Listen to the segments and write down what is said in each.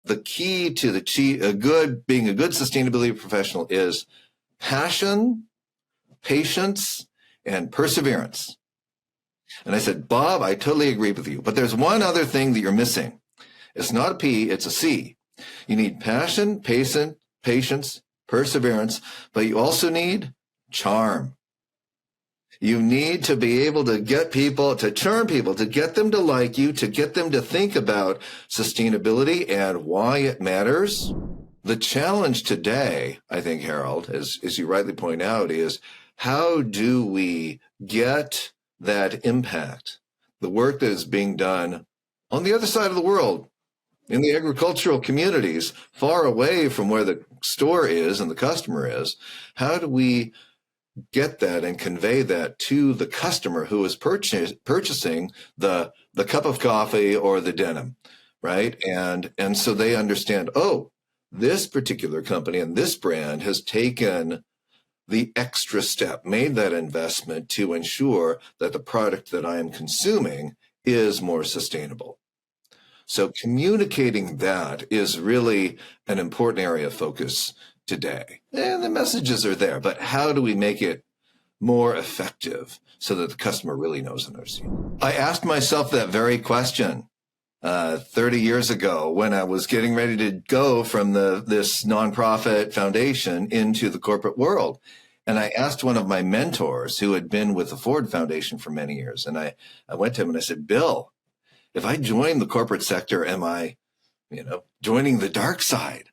the key to being a good sustainability professional is passion, patience, and perseverance. And I said, Bob, I totally agree with you. But there's one other thing that you're missing. It's not a P, it's a C. You need passion, patience, perseverance, but you also need charm. You need to be able to get people, to charm people, to get them to like you, to get them to think about sustainability and why it matters. The challenge today, I think, Harold, as you rightly point out, is how do we get that impact, the work that is being done on the other side of the world, in the agricultural communities, far away from where the store is and the customer is. How do we get that and convey that to the customer who is purchasing the cup of coffee or the denim, right? And so they understand, oh, this particular company and this brand has taken the extra step, made that investment to ensure that the product that I am consuming is more sustainable. So communicating that is really an important area of focus today. And the messages are there, but how do we make it more effective so that the customer really knows and understands? I asked myself that very question 30 years ago when I was getting ready to go from this nonprofit foundation into the corporate world. And I asked one of my mentors who had been with the Ford Foundation for many years. And I went to him and I said, Bill, if I join the corporate sector, am I, joining the dark side?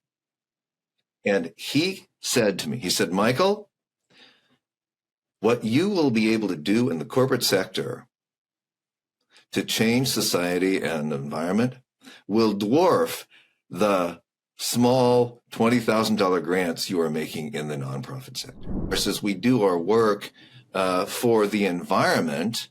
And he said to me, he said, Michael, what you will be able to do in the corporate sector to change society and the environment will dwarf the small $20,000 grants you are making in the nonprofit sector. Versus we do our work for the environment,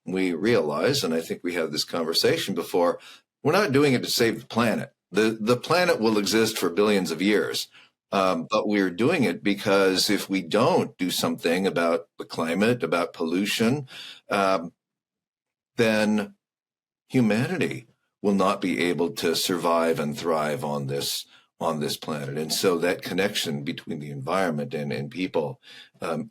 we realize, and I think we had this conversation before, we're not doing it to save the planet. The planet will exist for billions of years, but we're doing it because if we don't do something about the climate, about pollution, then humanity will not be able to survive and thrive on this planet. And so that connection between the environment and people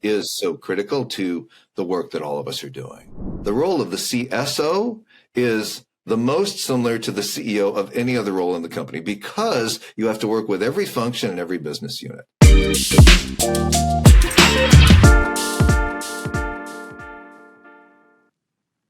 is so critical to the work that all of us are doing. The role of the CSO is the most similar to the CEO of any other role in the company because you have to work with every function and every business unit.